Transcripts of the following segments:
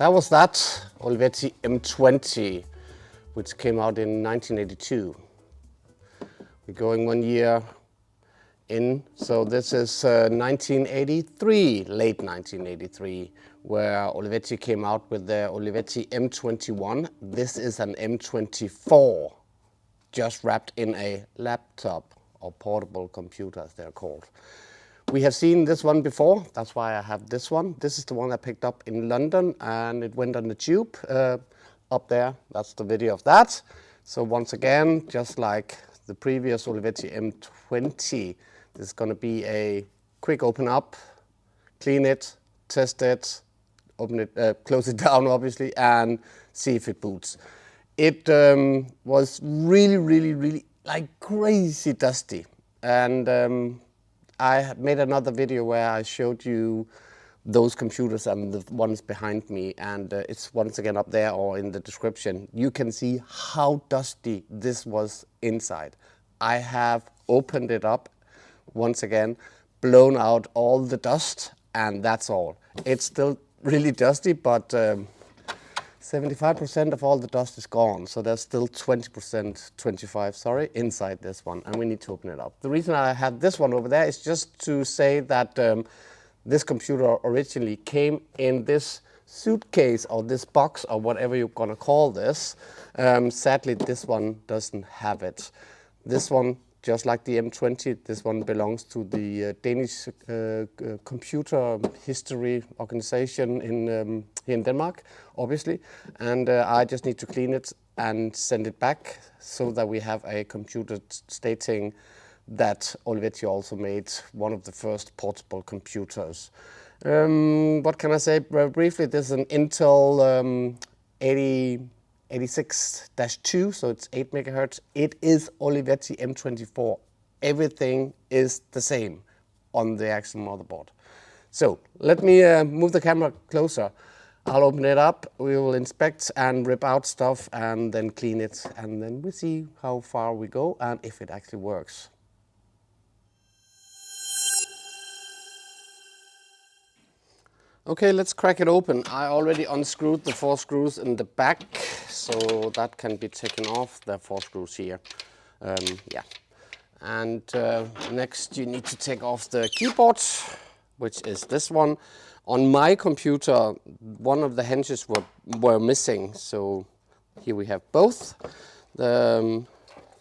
That was that Olivetti M20, which came out in 1982. We're going 1 year in, so this is 1983, late 1983, where Olivetti came out with the Olivetti M21. This is an M24, just wrapped in a laptop or portable computer, as they're called. We have seen this one before, that's why I have this one. This is the one I picked up in London and it went on the tube up there. That's the video of that. So once again, just like the previous Olivetti M20, this is going to be a quick open up, clean it, test it, open it, close it down obviously, and see if it boots. It was really like crazy dusty, and I made another video where I showed you those computers and the ones behind me, and it's once again up there or in the description. You can see how dusty this was inside. I have opened it up once again, blown out all the dust, and that's all. It's still really dusty, but 75% of all the dust is gone, so there's still 25, sorry, inside this one, and we need to open it up. The reason I have this one over there is just to say that this computer originally came in this suitcase or this box or whatever you're gonna call this. Sadly, this one doesn't have it. This one, just like the M20, this one belongs to the Danish computer history organization in here in Denmark, obviously, and I just need to clean it and send it back so that we have a computer stating that Olivetti also made one of the first portable computers. What can I say briefly? This is an Intel 86-2, so it's 8 megahertz. It is Olivetti M24. Everything is the same on the actual motherboard. So let me move the camera closer. I'll open it up, we will inspect and rip out stuff and then clean it, and then we'll see how far we go and if it actually works. Okay, let's crack it open. I already unscrewed the 4 screws in the back, so that can be taken off. There are 4 screws here. Yeah. And next you need to take off the keyboard, which is this one. On my computer, one of the hinges were missing, so here we have both. The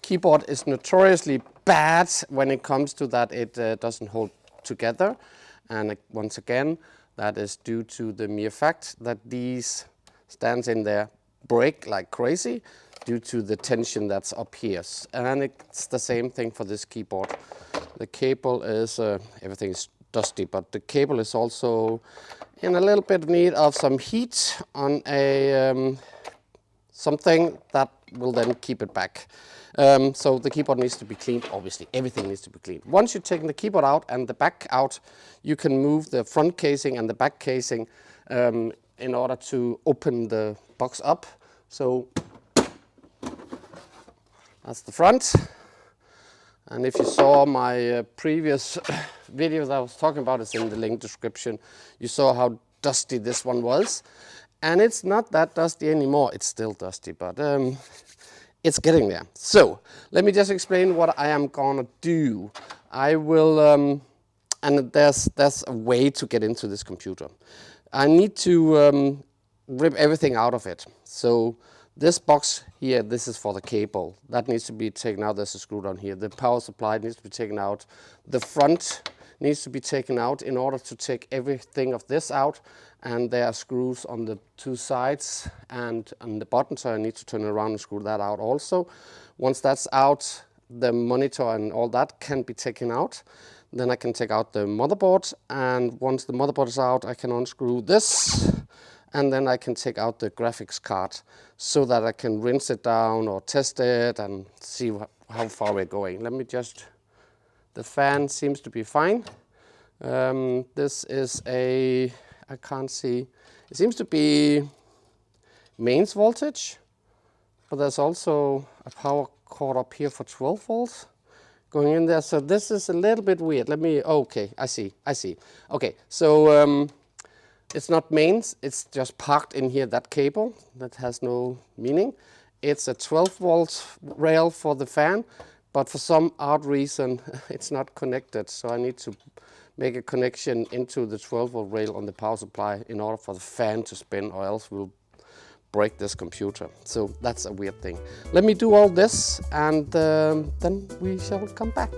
keyboard is notoriously bad when it comes to that. It doesn't hold together, and once again, that is due to the mere fact that these stands in there break like crazy due to the tension that's up here. And it's the same thing for this keyboard. The cable is, everything is dusty, but the cable is also in a little bit of need of some heat on a something that will then keep it back. So the keyboard needs to be cleaned, obviously, everything needs to be cleaned. Once you've taken the keyboard out and the back out, you can move the front casing and the back casing in order to open the box up. So that's the front. And if you saw my previous video that I was talking about, it's in the link description, you saw how dusty this one was. And it's not that dusty anymore, it's still dusty, but it's getting there. So let me just explain what I am gonna do. I will, and there's a way to get into this computer. I need to rip everything out of it. So this box here, this is for the cable. That needs to be taken out. There's a screw down here. The power supply needs to be taken out. The front needs to be taken out in order to take everything of this out. And there are screws on the 2 sides and on the bottom, so I need to turn around and screw that out also. Once that's out, the monitor and all that can be taken out. Then I can take out the motherboard, and once the motherboard is out, I can unscrew this, and then I can take out the graphics card so that I can rinse it down or test it and see how far we're going. Let me just, the fan seems to be fine. This is a, I can't see, it seems to be mains voltage, but there's also a power cord up here for 12 volts going in there. So this is a little bit weird. Let me, okay, I see. Okay, so It's not mains, it's just parked in here, that cable, that has no meaning. It's a 12 volt rail for the fan, but for some odd reason it's not connected. So I need to make a connection into the 12 volt rail on the power supply in order for the fan to spin, or else we'll break this computer. So that's a weird thing. Let me do all this and then we shall come back.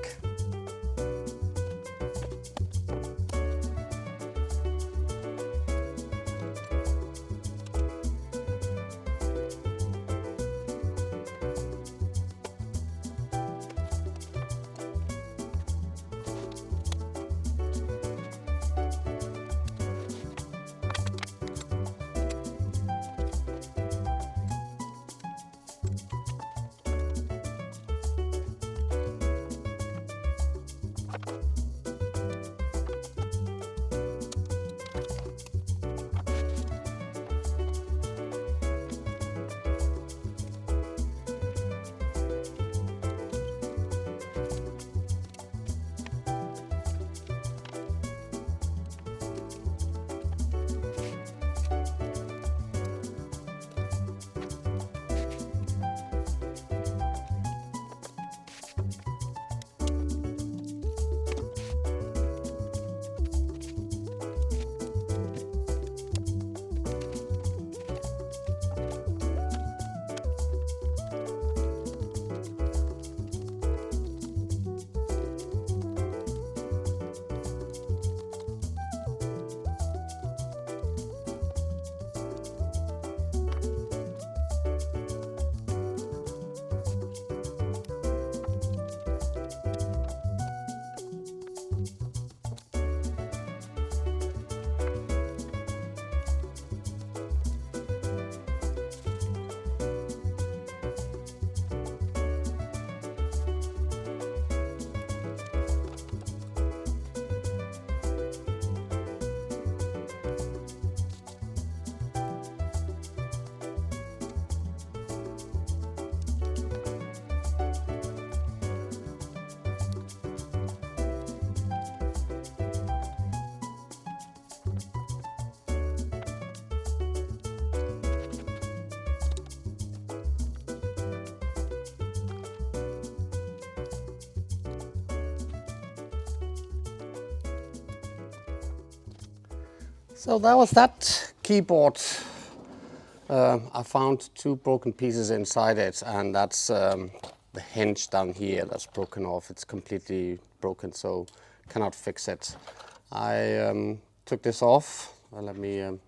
So that was that keyboard. I found two broken pieces inside it, and that's the hinge down here that's broken off. It's completely broken, so cannot fix it. I took this off. Well, let me.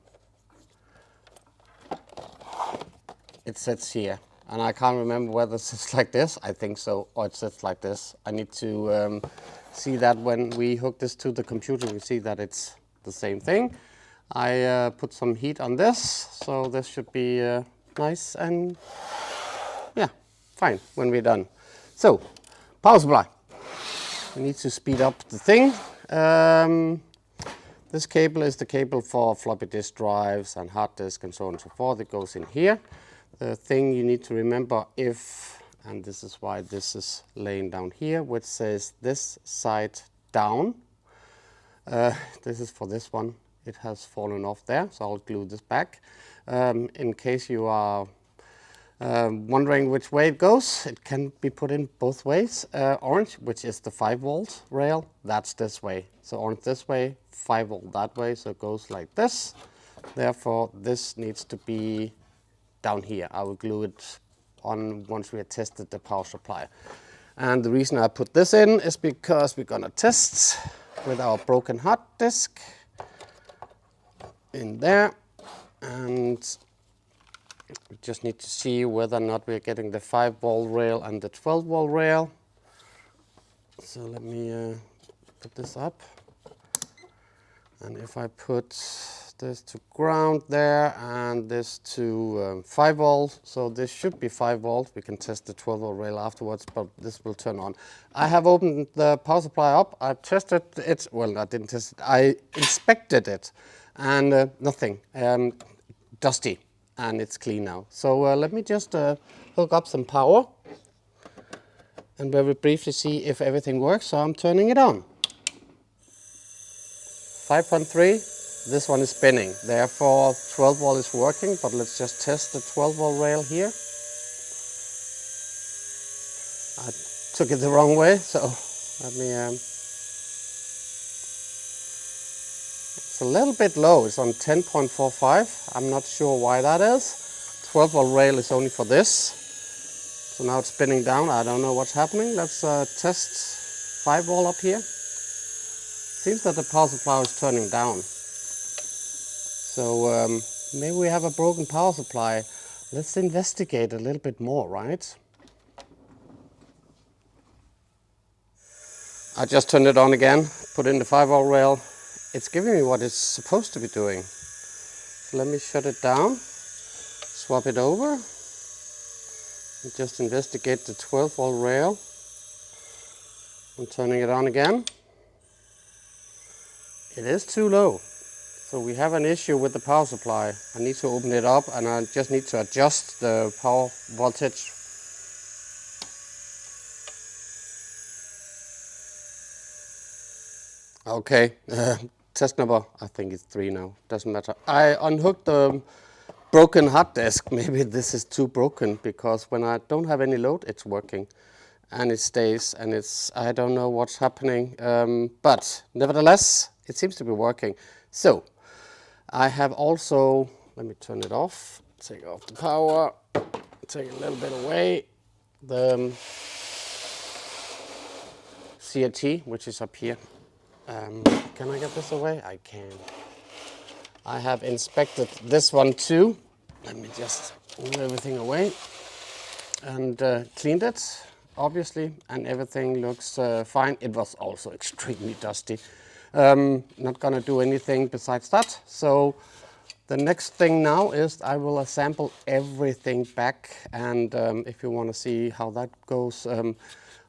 It sits here, and I can't remember whether it sits like this. I think so, or it sits like this. I need to see that when we hook this to the computer, we see that it's the same thing. I put some heat on this, so this should be nice and yeah, fine when we're done. So, power supply. We need to speed up the thing. This cable is the cable for floppy disk drives and hard disk and so on and so forth. It goes in here. The thing you need to remember, and this is why this is laying down here, which says this side down. This is for this one. It has fallen off there, so I'll glue this back. In case you are wondering which way it goes, it can be put in both ways. Orange, which is the 5 volt rail, that's this way. So orange this way, 5 volt that way, so it goes like this. Therefore, this needs to be down here. I will glue it on once we have tested the power supply. And the reason I put this in is because we're gonna test with our broken hard disk in there, and we just need to see whether or not we're getting the 5 volt rail and the 12 volt rail. So let me put this up, and if I put this to ground there and this to 5 volt, so this should be 5 volt. We can test the 12 volt rail afterwards, but this will turn on. I have opened the power supply up. I tested it, well, I didn't test it, I inspected it, and nothing, dusty, and it's clean now. So let me just hook up some power and very briefly see if everything works. So I'm turning it on. 5.3. this one is spinning. Therefore 12 volt is working, but let's just test the 12 volt rail here. I took it the wrong way, so let me, it's a little bit low, it's on 10.45. I'm not sure why that is. 12 volt rail is only for this. So now it's spinning down, I don't know what's happening. Let's test 5 volt up here. Seems that the power supply is turning down. So maybe we have a broken power supply. Let's investigate a little bit more, right? I just turned it on again, put in the 5 volt rail. It's giving me what it's supposed to be doing. So let me shut it down, swap it over, and just investigate the 12 volt rail. I'm turning it on again. It is too low. So we have an issue with the power supply. I need to open it up and I just need to adjust the power voltage. Okay, test number, I think it's 3 now, doesn't matter. I unhooked the broken hard disk. Maybe this is too broken because when I don't have any load, it's working and it stays and I don't know what's happening. But nevertheless, it seems to be working. So I have also, let me turn it off, take off the power, take a little bit away. The CRT, which is up here. Can I get this away? I can. I have inspected this one too. Let me just move everything away. And cleaned it, obviously, and everything looks fine. It was also extremely dusty. Not gonna do anything besides that. So the next thing now is I will assemble everything back. And if you want to see how that goes,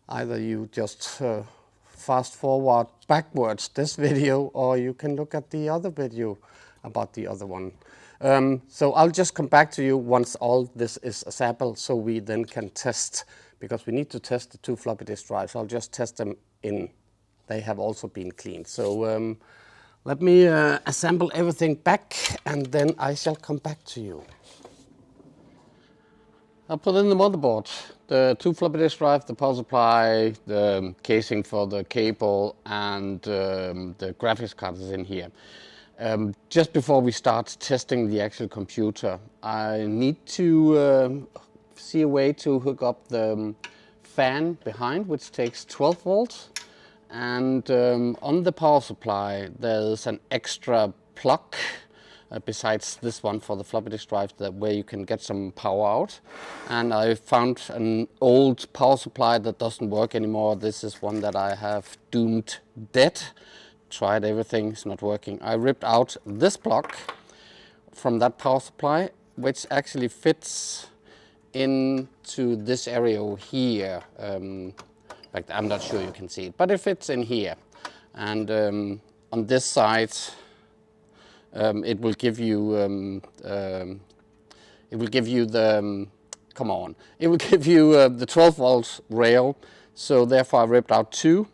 either you just fast forward backwards this video, or you can look at the other video about the other one. So I'll just come back to you once all this is assembled, so we then can test, because we need to test the 2 floppy disk drives. I'll just test them in. They have also been cleaned. So let me assemble everything back and then I shall come back to you. I'll put in the motherboard, the 2 floppy disk drive, the power supply, the casing for the cable, and the graphics card is in here. Just before we start testing the actual computer, I need to see a way to hook up the fan behind, which takes 12 volts. And on the power supply, there's an extra plug besides this one for the floppy disk drive, where you can get some power out. And I found an old power supply that doesn't work anymore. This is one that I have doomed dead. Tried everything, it's not working. I ripped out this plug from that power supply, which actually fits into this area here. Like, I'm not sure you can see it, but it fits in here. And on this side, it will give you the the 12 volt rail. So therefore I ripped out 2,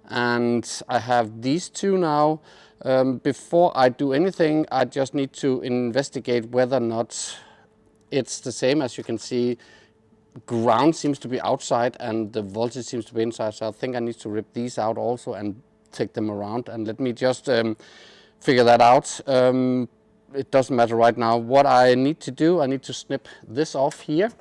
and I have these 2 now. Before I do anything, I just need to investigate whether or not it's the same. As you can see, ground seems to be outside and the voltage seems to be inside, so I think I need to rip these out also and take them around, and let me just figure that out. It doesn't matter right now. What I need to do, I need to snip this off here.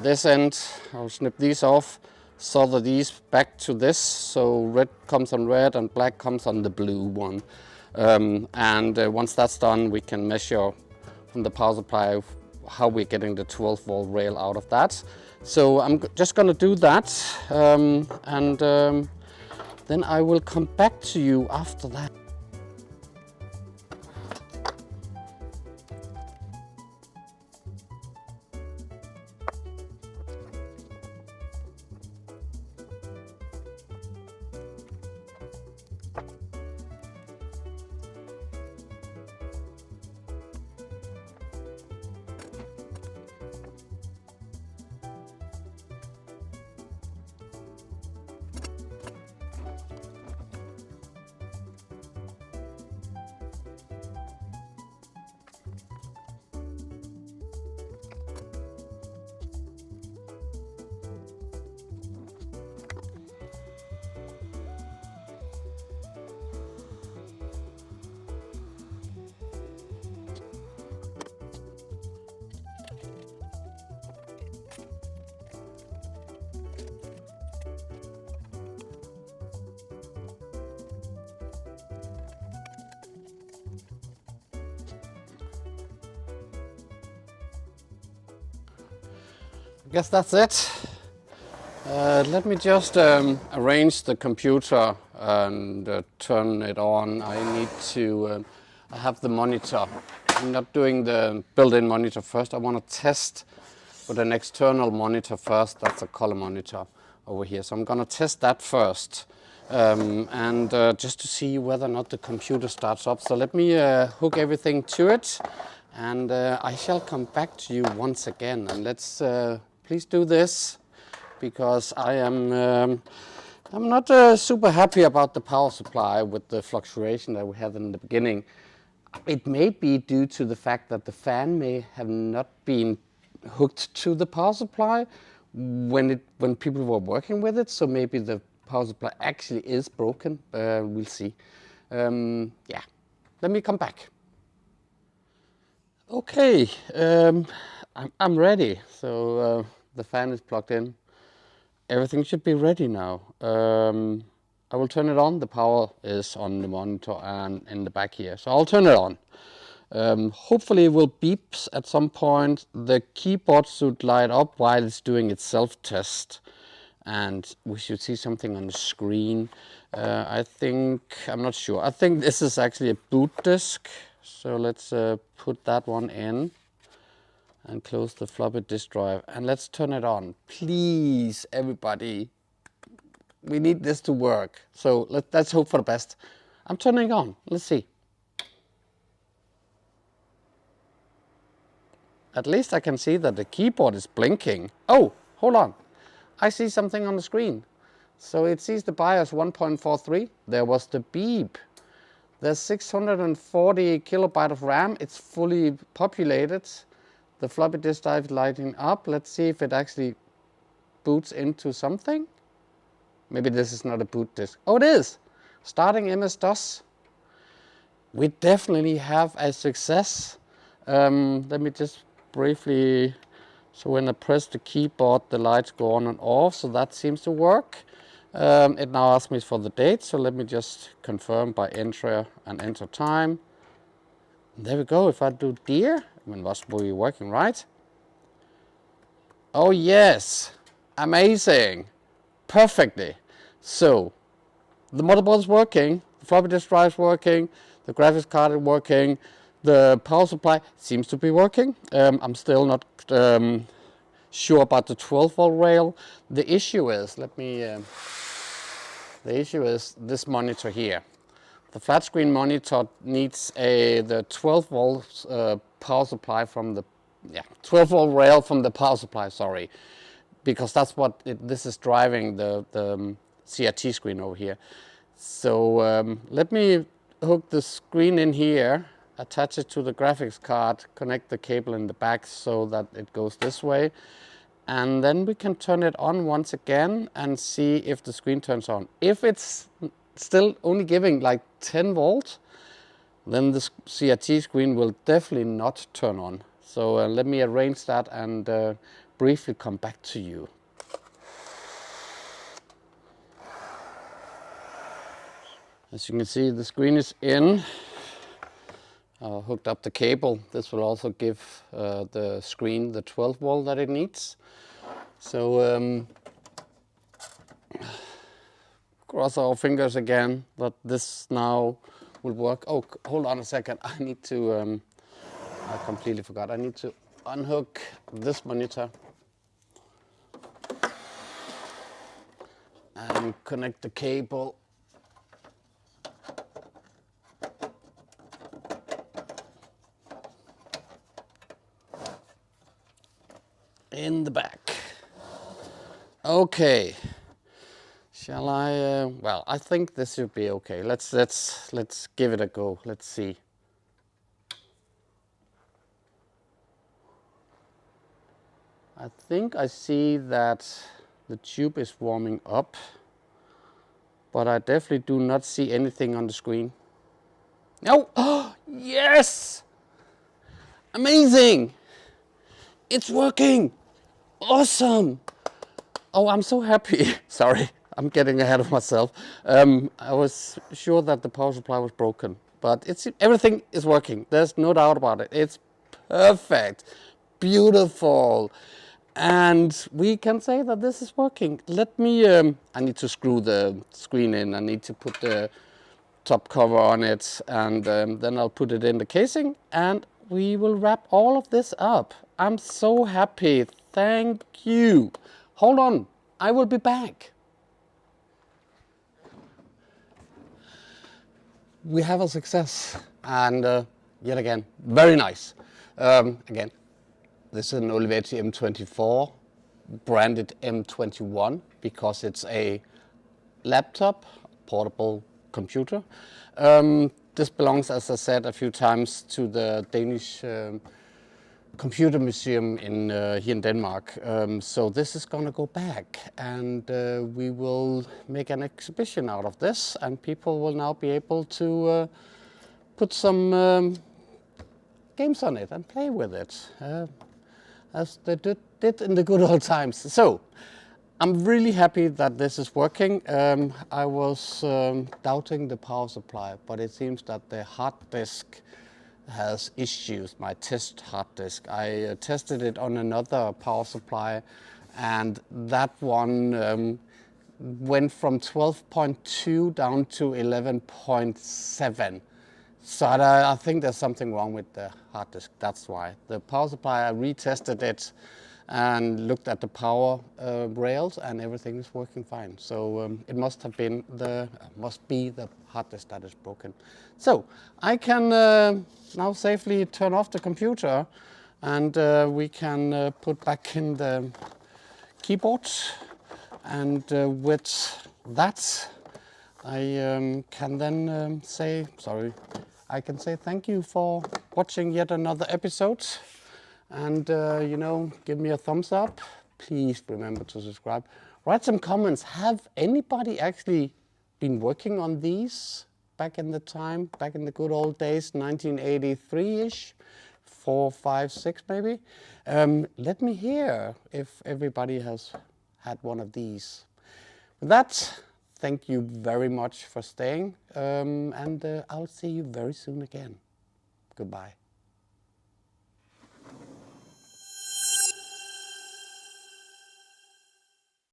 This end, I'll snip these off, solder these back to this, so red comes on red and black comes on the blue one. Once that's done, we can measure from the power supply how we're getting the 12 volt rail out of that. So I'm just going to do that, then I will come back to you after that. guess that's it. Let me just arrange the computer and turn it on. I need to have the monitor. I'm not doing the built-in monitor first. I want to test with an external monitor first. That's a color monitor over here. So I'm going to test that first. Just to see whether or not the computer starts up. So let me hook everything to it, and I shall come back to you once again. And let's please do this, because I'm not super happy about the power supply with the fluctuation that we had in the beginning. It may be due to the fact that the fan may have not been hooked to the power supply when people were working with it. So maybe the power supply actually is broken. We'll see. Yeah, let me come back. Okay, I'm ready. So the fan is plugged in. Everything should be ready now. I will turn it on. The power is on the monitor and in the back here. So I'll turn it on. Hopefully it will beep at some point. The keyboard should light up while it's doing its self-test. And we should see something on the screen. I'm not sure. I think this is actually a boot disk. So let's put that one in and close the floppy disk drive. And let's turn it on. Please, everybody. We need this to work. So let's hope for the best. I'm turning it on. Let's see. At least I can see that the keyboard is blinking. Oh, hold on. I see something on the screen. So it sees the BIOS 1.43. There was the beep. There's 640 kilobyte of RAM. It's fully populated. The floppy disk drive is lighting up. Let's see if it actually boots into something. Maybe this is not a boot disk. Oh, it is. Starting MS-DOS. We definitely have a success. Let me just briefly... So when I press the keyboard, the lights go on and off, so that seems to work. It now asks me for the date, so let me just confirm by enter and enter time. There we go. If I do dear, it must be working, right? Oh yes, amazing, perfectly. So the motherboard is working, the floppy disk drive is working, the graphics card is working. The power supply seems to be working. I'm still not sure about the 12-volt rail. The issue is, the issue is this monitor here. The flat screen monitor needs the 12-volt power supply from the 12-volt rail from the power supply. Sorry, because that's what this is driving the CRT screen over here. So let me hook the screen in here. Attach it to the graphics card, connect the cable in the back so that it goes this way. And then we can turn it on once again and see if the screen turns on. If it's still only giving like 10 volts, then the CRT screen will definitely not turn on. So let me arrange that and briefly come back to you. As you can see, the screen is in. Hooked up the cable. This will also give the screen the 12 volt that it needs. So cross our fingers again that this now will work. Oh, hold on a second. I need to, I completely forgot. I need to unhook this monitor and connect the cable. In the back. Okay. Shall I? Well, I think this should be okay. Let's give it a go. Let's see. I think I see that the tube is warming up, but I definitely do not see anything on the screen. No! Oh, yes! Amazing! It's working! Awesome! Oh, I'm so happy. Sorry, I'm getting ahead of myself. I was sure that the power supply was broken, but everything is working. There's no doubt about it. It's perfect, beautiful. And we can say that this is working. Let me, I need to screw the screen in. I need to put the top cover on it, and then I'll put it in the casing and we will wrap all of this up. I'm so happy. Thank you. Hold on, I will be back. We have a success, and yet again, very nice. Again, this is an Olivetti M24, branded M21, because it's a laptop, portable computer. This belongs, as I said a few times, to the Danish Computer Museum in here in Denmark. So this is going to go back, and we will make an exhibition out of this, and people will now be able to put some games on it and play with it, as they did in the good old times. So I'm really happy that this is working. I was doubting the power supply, but it seems that the hard disk has issues, my test hard disk. I tested it on another power supply, and that one went from 12.2 down to 11.7. So I think there's something wrong with the hard disk. That's why. The power supply, I retested it and looked at the power rails, and everything is working fine. So it must be the hard disk that is broken. So I can now safely turn off the computer, and we can put back in the keyboard. And with that, I can then say, I can say thank you for watching yet another episode. And, you know, give me a thumbs up. Please remember to subscribe. Write some comments. Have anybody actually been working on these back in the time, back in the good old days, 1983-ish, 4, 5, 6 maybe? Let me hear if everybody has had one of these. With that, thank you very much for staying, and I'll see you very soon again. Goodbye.